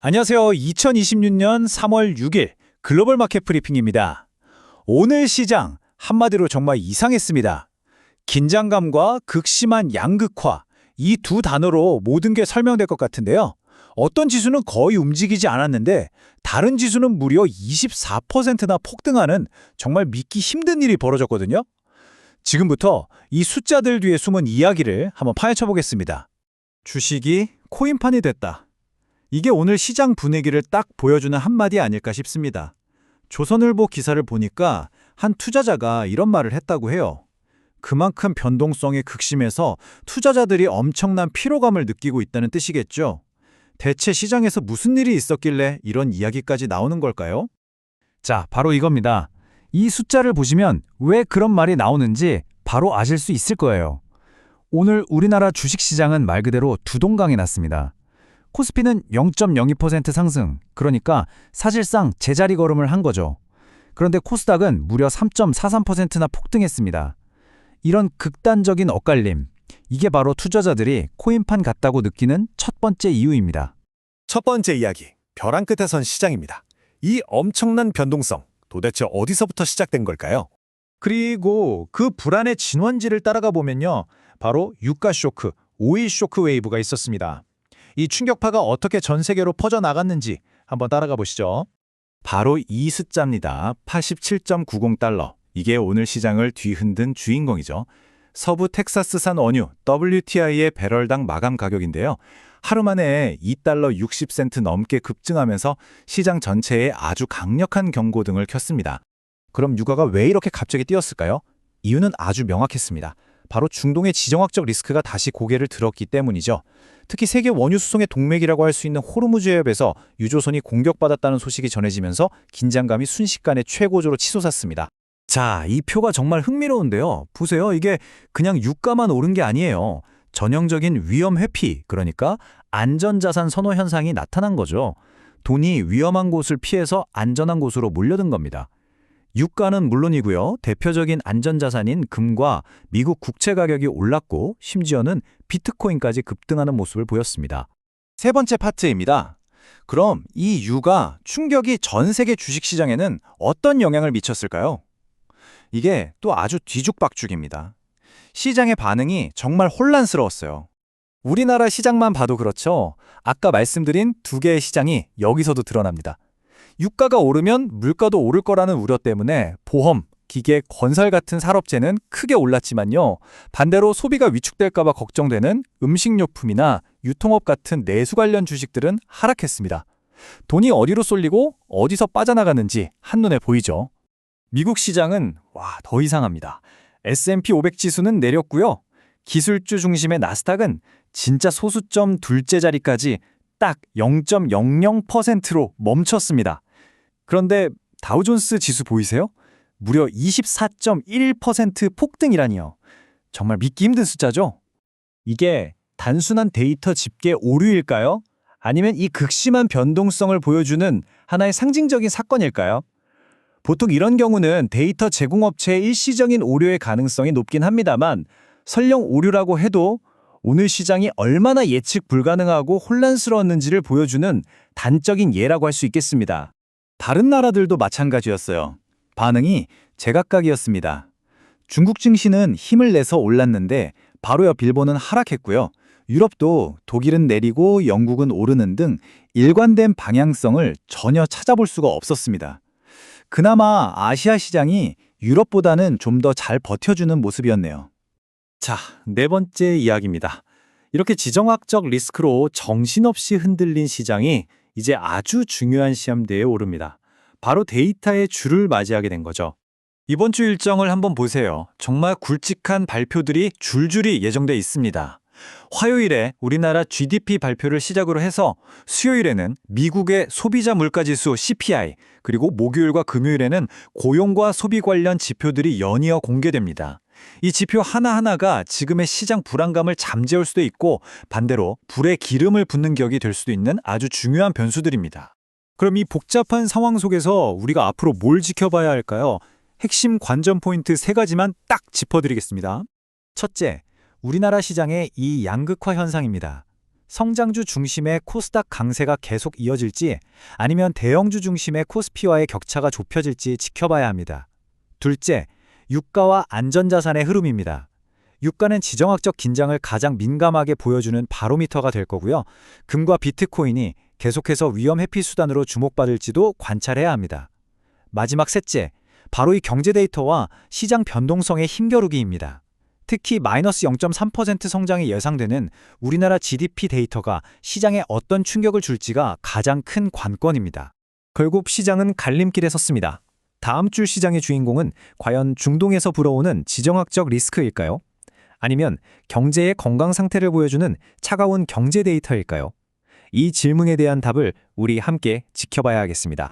안녕하세요. 2026년 3월 6일 글로벌 마켓 브리핑입니다. 오늘 시장 한마디로 정말 이상했습니다. 긴장감과 극심한 양극화, 이 두 단어로 모든 게 설명될 것 같은데요. 어떤 지수는 거의 움직이지 않았는데 다른 지수는 무려 24%나 폭등하는 정말 믿기 힘든 일이 벌어졌거든요. 지금부터 이 숫자들 뒤에 숨은 이야기를 한번 파헤쳐 보겠습니다. 주식이 코인판이 됐다. 이게 오늘 시장 분위기를 딱 보여주는 한마디 아닐까 싶습니다. 조선일보 기사를 보니까 한 투자자가 이런 말을 했다고 해요. 그만큼 변동성이 극심해서 투자자들이 엄청난 피로감을 느끼고 있다는 뜻이겠죠. 대체 시장에서 무슨 일이 있었길래 이런 이야기까지 나오는 걸까요? 자, 바로 이겁니다. 이 숫자를 보시면 왜 그런 말이 나오는지 바로 아실 수 있을 거예요. 오늘 우리나라 주식시장은 말 그대로 두동강이 났습니다. 코스피는 0.02% 상승, 그러니까 사실상 제자리 걸음을 한 거죠. 그런데 코스닥은 무려 3.43%나 폭등했습니다. 이런 극단적인 엇갈림, 이게 바로 투자자들이 코인판 같다고 느끼는 첫 번째 이유입니다. 첫 번째 이야기, 벼랑 끝에 선 시장입니다. 이 엄청난 변동성, 도대체 어디서부터 시작된 걸까요? 그리고 그 불안의 진원지를 따라가 보면요. 바로 유가 쇼크, 오일 쇼크 웨이브가 있었습니다. 이 충격파가 어떻게 전 세계로 퍼져나갔는지 한번 따라가 보시죠. 바로 이 숫자입니다. 87.90달러. 이게 오늘 시장을 뒤흔든 주인공이죠. 서부 텍사스산 원유 WTI의 배럴당 마감 가격인데요. 하루 만에 2달러 60센트 넘게 급증하면서 시장 전체에 아주 강력한 경고등을 켰습니다. 그럼 유가가 왜 이렇게 갑자기 뛰었을까요? 이유는 아주 명확했습니다. 바로 중동의 지정학적 리스크가 다시 고개를 들었기 때문이죠. 특히 세계 원유 수송의 동맥이라고 할 수 있는 호르무즈 해협에서 유조선이 공격받았다는 소식이 전해지면서 긴장감이 순식간에 최고조로 치솟았습니다. 자, 이 표가 정말 흥미로운데요. 보세요. 이게 그냥 유가만 오른 게 아니에요. 전형적인 위험 회피, 그러니까 안전자산 선호 현상이 나타난 거죠. 돈이 위험한 곳을 피해서 안전한 곳으로 몰려든 겁니다. 유가는 물론이고요. 대표적인 안전자산인 금과 미국 국채 가격이 올랐고 심지어는 비트코인까지 급등하는 모습을 보였습니다. 세 번째 파트입니다. 그럼 이 유가 충격이 전 세계 주식시장에는 어떤 영향을 미쳤을까요? 이게 또 아주 뒤죽박죽입니다. 시장의 반응이 정말 혼란스러웠어요. 우리나라 시장만 봐도 그렇죠. 아까 말씀드린 두 개의 시장이 여기서도 드러납니다. 유가가 오르면 물가도 오를 거라는 우려 때문에 보험, 기계, 건설 같은 산업재는 크게 올랐지만요. 반대로 소비가 위축될까 봐 걱정되는 음식료품이나 유통업 같은 내수 관련 주식들은 하락했습니다. 돈이 어디로 쏠리고 어디서 빠져나가는지 한눈에 보이죠. 미국 시장은 더 이상합니다. S&P 500 지수는 내렸고요. 기술주 중심의 나스닥은 진짜 소수점 둘째 자리까지 딱 0.00%로 멈췄습니다. 그런데 다우존스 지수 보이세요? 무려 24.1% 폭등이라니요. 정말 믿기 힘든 숫자죠? 이게 단순한 데이터 집계 오류일까요? 아니면 이 극심한 변동성을 보여주는 하나의 상징적인 사건일까요? 보통 이런 경우는 데이터 제공업체의 일시적인 오류의 가능성이 높긴 합니다만 설령 오류라고 해도 오늘 시장이 얼마나 예측 불가능하고 혼란스러웠는지를 보여주는 단적인 예라고 할 수 있겠습니다. 다른 나라들도 마찬가지였어요. 반응이 제각각이었습니다. 중국 증시는 힘을 내서 올랐는데 바로 옆 일본은 하락했고요. 유럽도 독일은 내리고 영국은 오르는 등 일관된 방향성을 전혀 찾아볼 수가 없었습니다. 그나마 아시아 시장이 유럽보다는 좀 더 잘 버텨주는 모습이었네요. 자, 네 번째 이야기입니다. 이렇게 지정학적 리스크로 정신없이 흔들린 시장이 이제 아주 중요한 시험대에 오릅니다. 바로 데이터의 주를 맞이하게 된 거죠. 이번 주 일정을 한번 보세요. 정말 굵직한 발표들이 줄줄이 예정돼 있습니다. 화요일에 우리나라 GDP 발표를 시작으로 해서 수요일에는 미국의 소비자 물가지수 CPI, 그리고 목요일과 금요일에는 고용과 소비 관련 지표들이 연이어 공개됩니다. 이 지표 하나하나가 지금의 시장 불안감을 잠재울 수도 있고 반대로 불에 기름을 붓는 격이 될 수도 있는 아주 중요한 변수들입니다. 그럼 이 복잡한 상황 속에서 우리가 앞으로 뭘 지켜봐야 할까요? 핵심 관전 포인트 세 가지만 딱 짚어드리겠습니다. 첫째, 우리나라 시장의 이 양극화 현상입니다. 성장주 중심의 코스닥 강세가 계속 이어질지 아니면 대형주 중심의 코스피와의 격차가 좁혀질지 지켜봐야 합니다. 둘째, 유가와 안전자산의 흐름입니다. 유가는 지정학적 긴장을 가장 민감하게 보여주는 바로미터가 될 거고요. 금과 비트코인이 계속해서 위험 회피 수단으로 주목받을지도 관찰해야 합니다. 마지막 셋째, 바로 이 경제 데이터와 시장 변동성의 힘겨루기입니다. 특히 마이너스 0.3% 성장이 예상되는 우리나라 GDP 데이터가 시장에 어떤 충격을 줄지가 가장 큰 관건입니다. 결국 시장은 갈림길에 섰습니다. 다음 주 시장의 주인공은 과연 중동에서 불어오는 지정학적 리스크일까요? 아니면 경제의 건강 상태를 보여주는 차가운 경제 데이터일까요? 이 질문에 대한 답을 우리 함께 지켜봐야 하겠습니다.